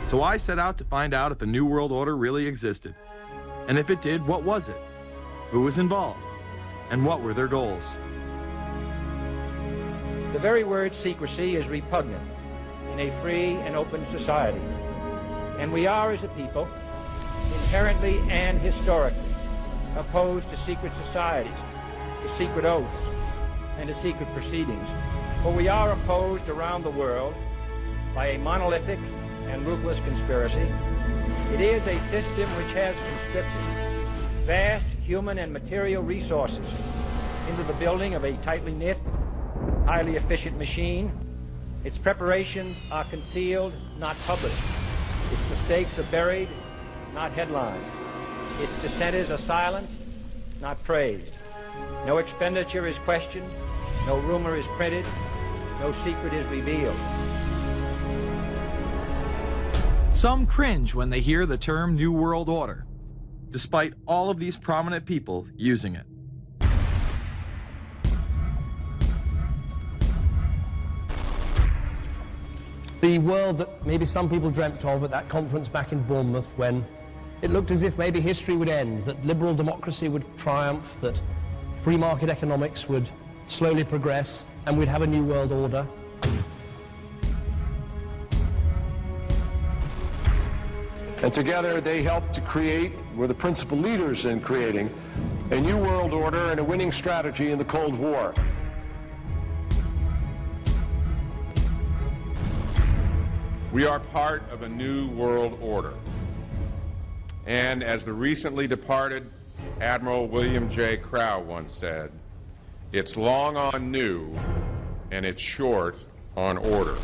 So I set out to find out if a new world order really existed. And if it did, what was it? Who was involved? And what were their goals? The very word secrecy is repugnant in a free and open society. And we are, as a people, inherently and historically opposed to secret societies, to secret oaths, and to secret proceedings. For we are opposed around the world by a monolithic and ruthless conspiracy. It is a system which has conscripted vast human and material resources into the building of a tightly knit, highly efficient machine. Its preparations are concealed, not published. Its mistakes are buried, not headlined. Its dissenters are silenced, not praised. No expenditure is questioned, no rumor is printed, no secret is revealed. Some cringe when they hear the term New World Order, despite all of these prominent people using it. The world that maybe some people dreamt of at that conference back in Bournemouth, when it looked as if maybe history would end, that liberal democracy would triumph, that free market economics would slowly progress, and we'd have a new world order. And together they helped to create, were the principal leaders in creating, a new world order and a winning strategy in the Cold War. We are part of a new world order. And as the recently departed Admiral William J. Crowe once said, it's long on new and it's short on order.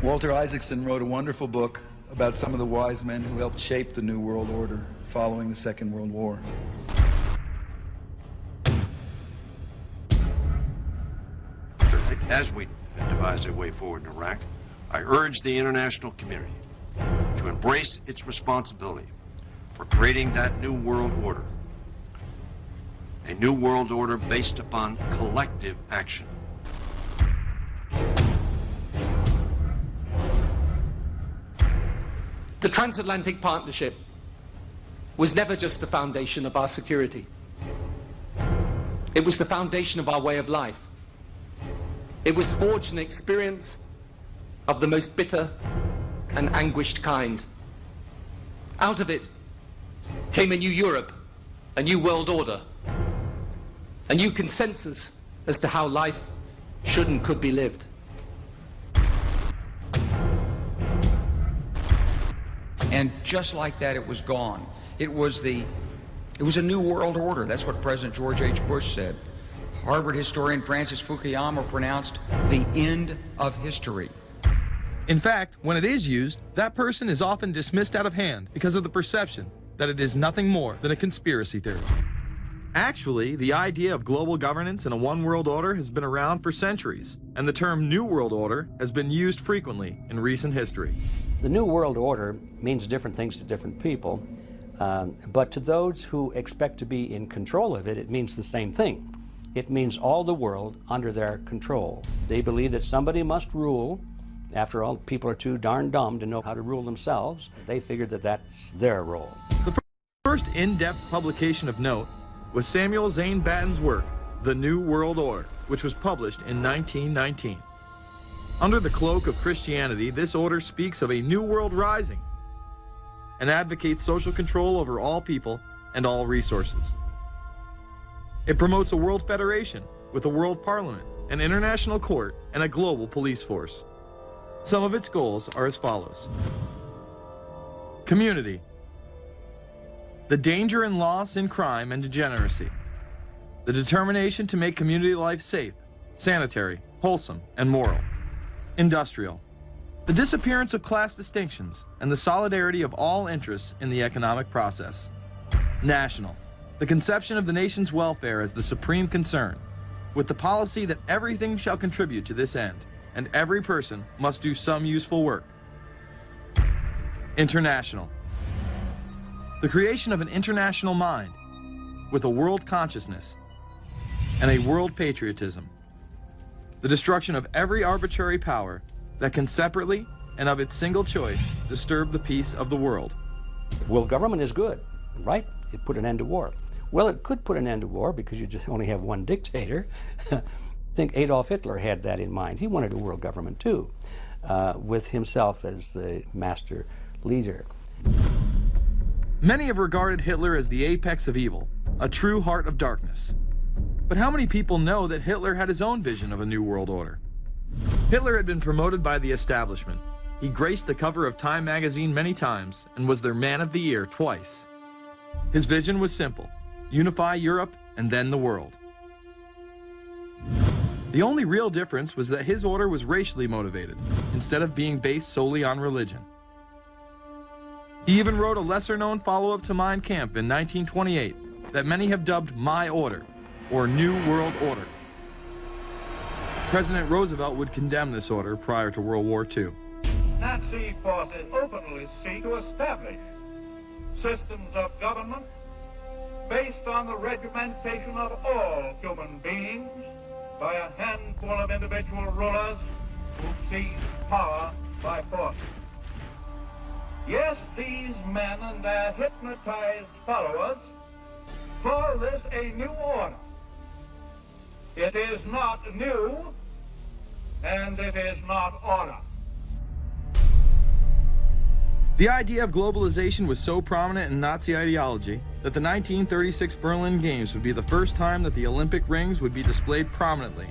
Walter Isaacson wrote a wonderful book about some of the wise men who helped shape the New World Order following the Second World War. As we devise a way forward in Iraq, I urge the international community to embrace its responsibility for creating that new world order. A new world order based upon collective action. The transatlantic partnership was never just the foundation of our security. It was the foundation of our way of life. It was forged an experience of the most bitter and anguished kind. Out of it came a new Europe, a new world order, a new consensus as to how life should and could be lived. And just like that, it was gone. It was a new world order. That's what President George H. Bush said. Harvard historian Francis Fukuyama pronounced the end of history. In fact, when it is used, that person is often dismissed out of hand because of the perception that it is nothing more than a conspiracy theory. Actually, the idea of global governance and a one world order has been around for centuries, and the term New World Order has been used frequently in recent history. The New World Order means different things to different people, but to those who expect to be in control of it, it means the same thing. It means all the world under their control. They believe that somebody must rule. After all, people are too darn dumb to know how to rule themselves. They figured that that's their role. The first in-depth publication of note was Samuel Zane Batten's work, The New World Order, which was published in 1919. Under the cloak of Christianity, this order speaks of a new world rising and advocates social control over all people and all resources. It promotes a world federation with a world parliament, an international court, and a global police force. Some of its goals are as follows. Community. The danger and loss in crime and degeneracy. The determination to make community life safe, sanitary, wholesome, and moral. Industrial. The disappearance of class distinctions and the solidarity of all interests in the economic process. National. The conception of the nation's welfare as the supreme concern, with the policy that everything shall contribute to this end, and every person must do some useful work. International. The creation of an international mind, with a world consciousness and a world patriotism. the destruction of every arbitrary power that can separately and of its single choice disturb the peace of the world. Well, government is good, right? It put an end to war. Well, it could put an end to war because you just only have one dictator. I think Adolf Hitler had that in mind. He wanted a world government too, with himself as the master leader. Many have regarded Hitler as the apex of evil, a true heart of darkness. But how many people know that Hitler had his own vision of a new world order? Hitler had been promoted by the establishment. He graced the cover of Time magazine many times and was their Man of the Year twice. His vision was simple: unify Europe and then the world. The only real difference was that his order was racially motivated, instead of being based solely on religion. He even wrote a lesser-known follow-up to Mein Kampf in 1928 that many have dubbed My Order, or New World Order. President Roosevelt would condemn this order prior to World War II. Nazi forces openly seek to establish systems of government based on the regimentation of all human beings by a handful of individual rulers who seize power by force. Yes, these men and their hypnotized followers call this a new order. It is not new, and it is not order. The idea of globalization was so prominent in Nazi ideology that the 1936 Berlin Games would be the first time that the Olympic rings would be displayed prominently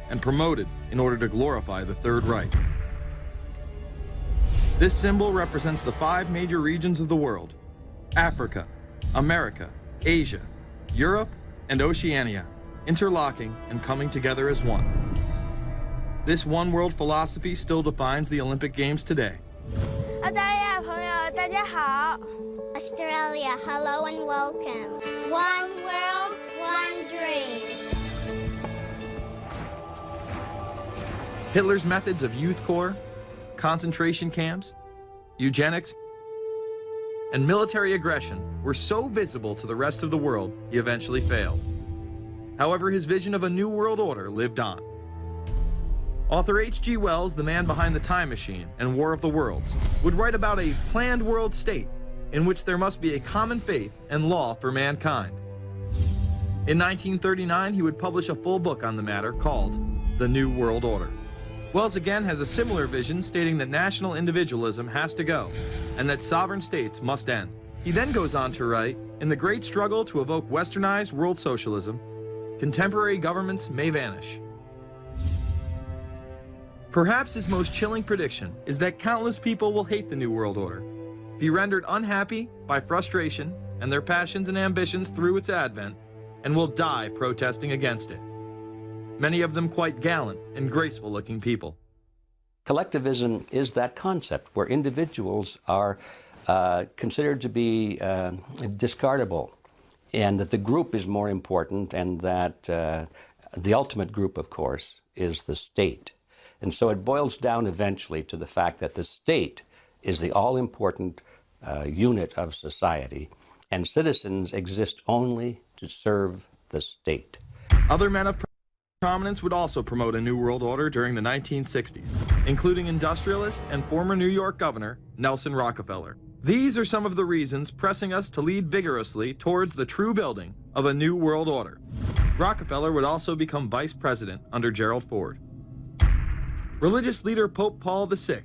and promoted in order to glorify the Third Reich. This symbol represents the 5 major regions of the world: Africa, America, Asia, Europe, and Oceania, interlocking and coming together as one. This one world philosophy still defines the Olympic Games today. Australia, hello and welcome. One world, one dream. Hitler's methods of youth corps, concentration camps, eugenics, and military aggression were so visible to the rest of the world, he eventually failed. However, his vision of a new world order lived on. Author H.G. Wells, the man behind The Time Machine and War of the Worlds, would write about a planned world state in which there must be a common faith and law for mankind. In 1939, he would publish a full book on the matter called The New World Order. Wells again has a similar vision, stating that national individualism has to go and that sovereign states must end. He then goes on to write, in the great struggle to evoke westernized world socialism, contemporary governments may vanish. Perhaps his most chilling prediction is that countless people will hate the New World Order, be rendered unhappy by frustration and their passions and ambitions through its advent, and will die protesting against it. Many of them quite gallant and graceful-looking people. Collectivism is that concept where individuals are considered to be discardable, and that the group is more important, and that the ultimate group, of course, is the state. And so it boils down eventually to the fact that the state is the all-important unit of society, and citizens exist only to serve the state. Other men of prominence would also promote a new world order during the 1960s, including industrialist and former New York governor Nelson Rockefeller. These are some of the reasons pressing us to lead vigorously towards the true building of a new world order. Rockefeller would also become vice president under Gerald Ford. Religious leader Pope Paul VI,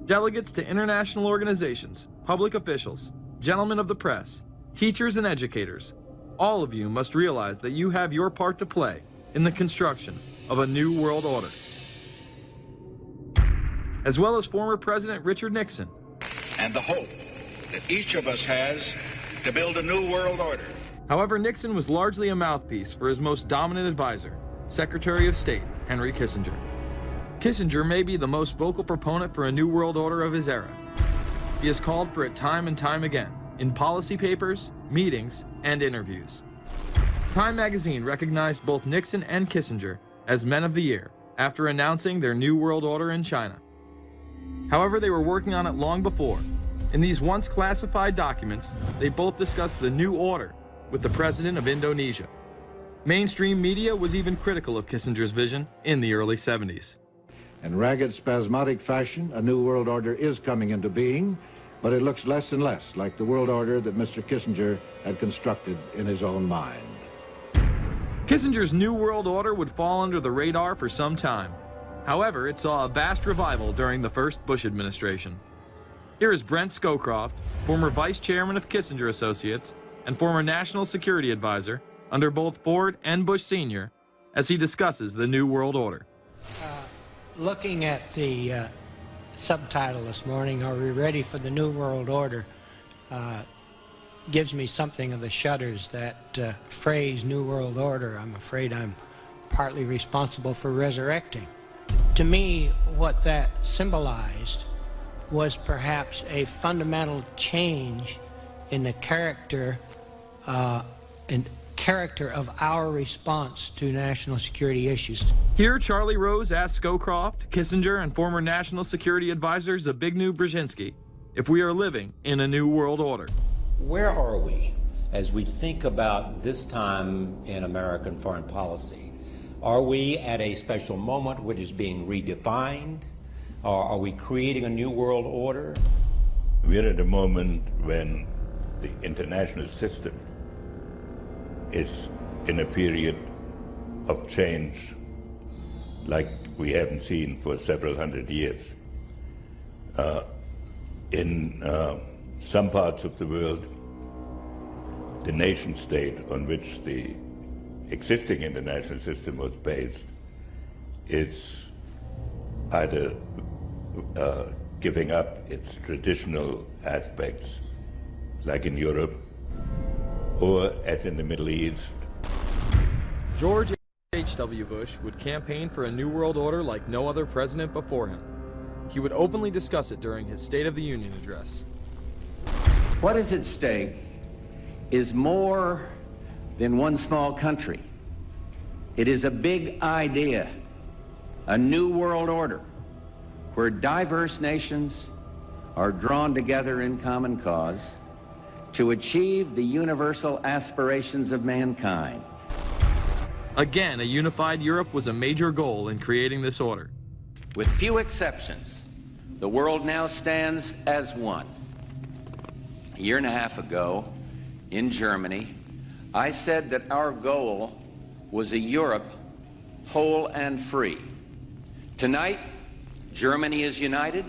delegates to international organizations, public officials, gentlemen of the press, teachers and educators, all of you must realize that you have your part to play in the construction of a new world order. As well as former President Richard Nixon. And the hope that each of us has to build a new world order. However, Nixon was largely a mouthpiece for his most dominant advisor, Secretary of State Henry Kissinger. Kissinger may be the most vocal proponent for a new world order of his era. He has called for it time and time again, in policy papers, meetings, and interviews. Time magazine recognized both Nixon and Kissinger as Men of the Year after announcing their new world order in China. However, they were working on it long before. In these once classified documents, they both discussed the new order with the president of Indonesia. Mainstream media was even critical of Kissinger's vision in the early 70s. In ragged, spasmodic fashion, a new world order is coming into being, but it looks less and less like the world order that Mr. Kissinger had constructed in his own mind. Kissinger's New World Order would fall under the radar for some time. However, it saw a vast revival during the first Bush administration. Here is Brent Scowcroft, former vice chairman of Kissinger Associates and former national security advisor under both Ford and Bush Sr., as he discusses the New World Order. Looking at the subtitle this morning, Are We Ready for the New World Order? Gives me something of the shudders. That phrase, New World Order, I'm afraid I'm partly responsible for resurrecting. To me, what that symbolized was perhaps a fundamental change in the character of our response to national security issues. Here, Charlie Rose asked Scowcroft, Kissinger, and former national security advisor Zbigniew Brzezinski if we are living in a new world order. Where are we as we think about this time in American foreign policy? Are we at a special moment which is being redefined? Or are we creating a new world order? We're at a moment when the international system is in a period of change like we haven't seen for several hundred years. In some parts of the world, the nation state on which the existing international system was based is either giving up its traditional aspects, like in Europe, or as in the Middle East. George H.W. Bush would campaign for a new world order like no other president before him. He would openly discuss it during his State of the Union address. What is at stake is more than one small country. It is a big idea, a new world order, where diverse nations are drawn together in common cause to achieve the universal aspirations of mankind. Again, a unified Europe was a major goal in creating this order. With few exceptions, the world now stands as one. A year and a half ago, in Germany, I said that our goal was a Europe whole and free. Tonight, Germany is united.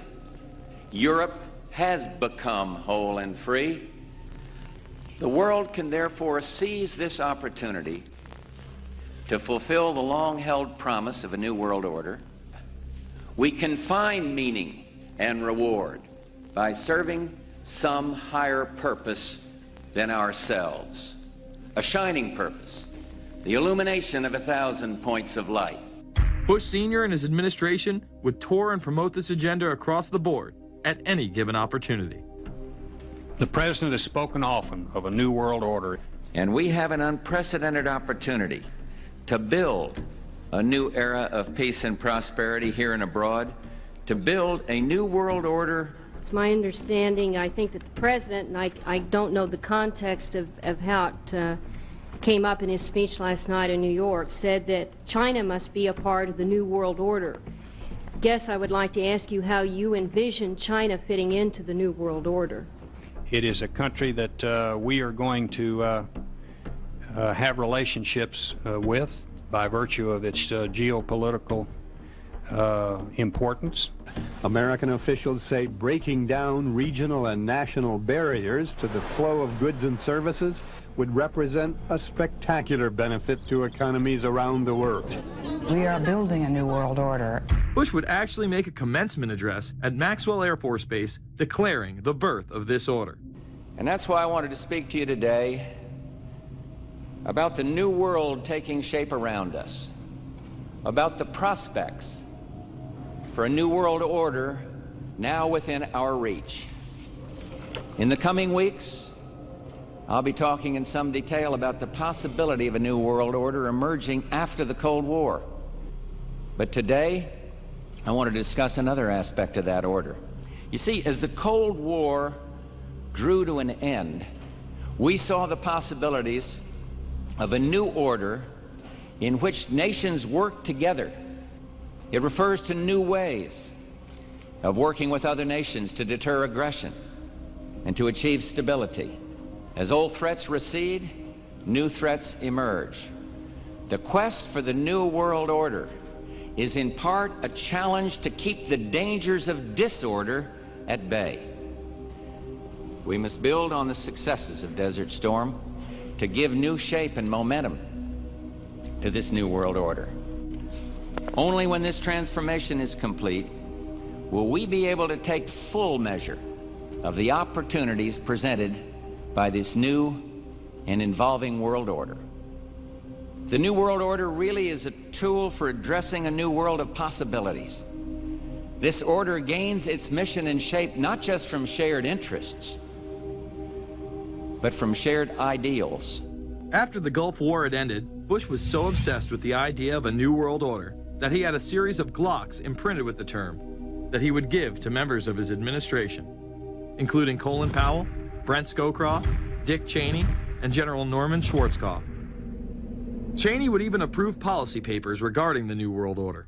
Europe has become whole and free. The world can therefore seize this opportunity to fulfill the long-held promise of a new world order. We can find meaning and reward by serving some higher purpose than ourselves, a shining purpose, the illumination of 1,000 points of light. Bush Sr. and his administration would tour and promote this agenda across the board at any given opportunity. The President has spoken often of a new world order. And we have an unprecedented opportunity to build a new era of peace and prosperity here and abroad, to build a new world order. It's my understanding, I think that the President, and I don't know the context of how it came up in his speech last night in New York, said that China must be a part of the new world order. Guess I would like to ask you how you envision China fitting into the new world order. It is a country that we are going to have relationships with by virtue of its geopolitical importance. American officials say breaking down regional and national barriers to the flow of goods and services would represent a spectacular benefit to economies around the world. We are building a new world order. Bush would actually make a commencement address at Maxwell Air Force Base declaring the birth of this order. And that's why I wanted to speak to you today about the new world taking shape around us, about the prospects for a new world order now within our reach. In the coming weeks, I'll be talking in some detail about the possibility of a new world order emerging after the Cold War. But today, I want to discuss another aspect of that order. You see, as the Cold War drew to an end, we saw the possibilities of a new order in which nations work together. It refers to new ways of working with other nations to deter aggression and to achieve stability. As old threats recede, new threats emerge. The quest for the New World Order is in part a challenge to keep the dangers of disorder at bay. We must build on the successes of Desert Storm to give new shape and momentum to this New World Order. Only when this transformation is complete will we be able to take full measure of the opportunities presented by this new and evolving world order. The New World Order really is a tool for addressing a new world of possibilities. This order gains its mission and shape not just from shared interests, but from shared ideals. After the Gulf War had ended, Bush was so obsessed with the idea of a new world order that he had a series of Glocks imprinted with the term that he would give to members of his administration, including Colin Powell, Brent Scowcroft, Dick Cheney, and General Norman Schwarzkopf. Cheney would even approve policy papers regarding the New World Order.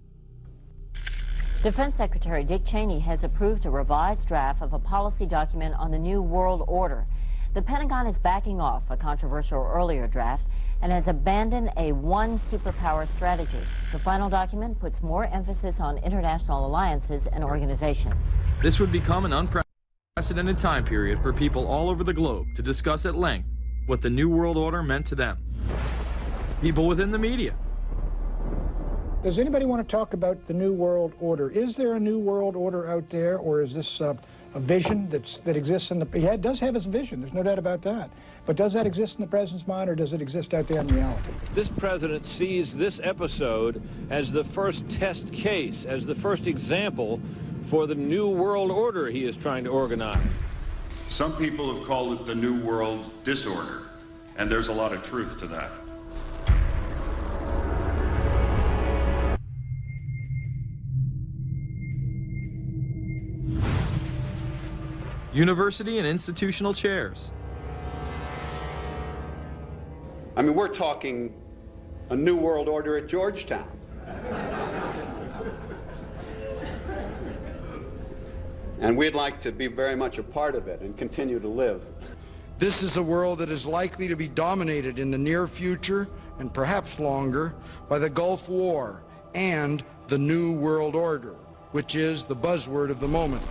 Defense Secretary Dick Cheney has approved a revised draft of a policy document on the New World Order. The Pentagon is backing off a controversial earlier draft and has abandoned a one superpower strategy. The final document puts more emphasis on international alliances and organizations. This would become an unprecedented time period for people all over the globe to discuss at length what the New World Order meant to them. People within the media. Does anybody want to talk about the New World Order? Is there a New World Order out there, or is this a vision that exists in the... He does have his vision, there's no doubt about that. But does that exist in the president's mind, or does it exist out there in reality? This president sees this episode as the first test case, as the first example for the New World Order he is trying to organize. Some people have called it the New World Disorder, and there's a lot of truth to that. University and institutional chairs. I mean, we're talking a New World Order at Georgetown. And we'd like to be very much a part of it and continue to live. This is a world that is likely to be dominated in the near future, and perhaps longer, by the Gulf War and the New World Order, which is the buzzword of the moment.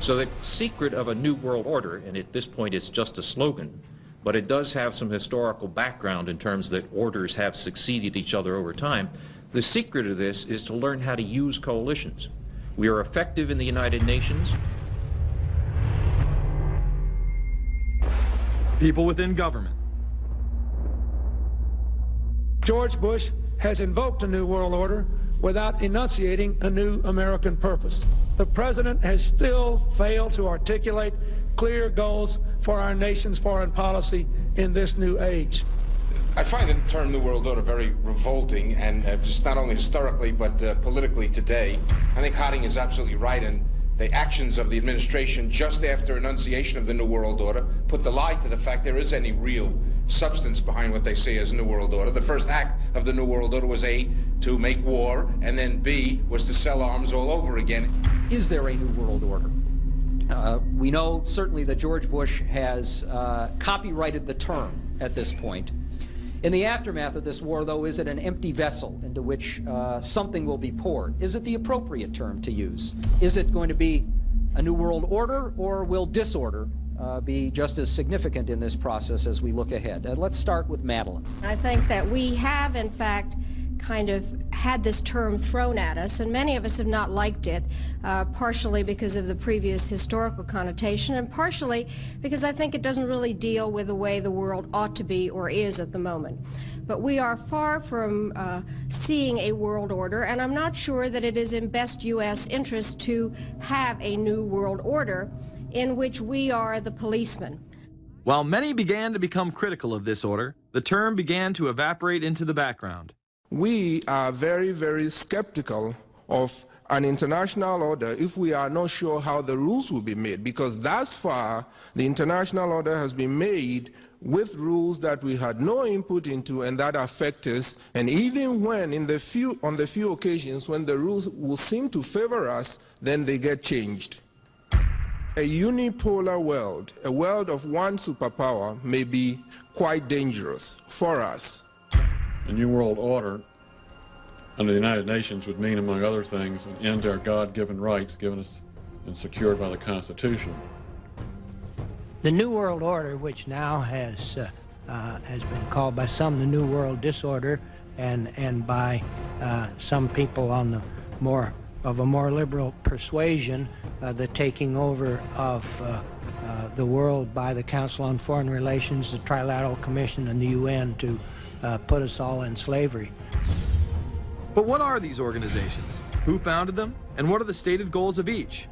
So the secret of a New World Order, and at this point it's just a slogan, but it does have some historical background in terms that orders have succeeded each other over time. The secret of this is to learn how to use coalitions. We are effective in the United Nations. People within government. George Bush has invoked a New World Order without enunciating a new American purpose. The president has still failed to articulate clear goals for our nation's foreign policy in this new age. I find the term New World Order very revolting, and just not only historically but politically today. I think Harding is absolutely right, and the actions of the administration just after enunciation of the New World Order put the lie to the fact there is any real substance behind what they say as New World Order. The first act of the New World Order was A, to make war, and then B, was to sell arms all over again. Is there a New World Order? We know certainly that George Bush has copyrighted the term at this point. In the aftermath of this war, though, is it an empty vessel into which something will be poured? Is it the appropriate term to use? Is it going to be a New World Order, or will disorder be just as significant in this process as we look ahead? Let's start with Madeline. I think that we have, in fact, kind of had this term thrown at us, and many of us have not liked it, partially because of the previous historical connotation, and partially because I think it doesn't really deal with the way the world ought to be or is at the moment. But we are far from seeing a world order, and I'm not sure that it is in best U.S. interest to have a new world order in which we are the policeman. While many began to become critical of this order, the term began to evaporate into the background. We are very, very skeptical of an international order if we are not sure how the rules will be made, because thus far the international order has been made with rules that we had no input into and that affect us, and even when on the few occasions when the rules will seem to favor us, then they get changed. A unipolar world, a world of one superpower, may be quite dangerous for us. A new world order under the United Nations would mean, among other things, an end to our God-given rights given us and secured by the Constitution. The New World Order, which now has been called by some the New World Disorder, and by some people on the more liberal persuasion, the taking over of the world by the Council on Foreign Relations, the Trilateral Commission, and the UN to put us all in slavery. But what are these organizations? Who founded them? And what are the stated goals of each?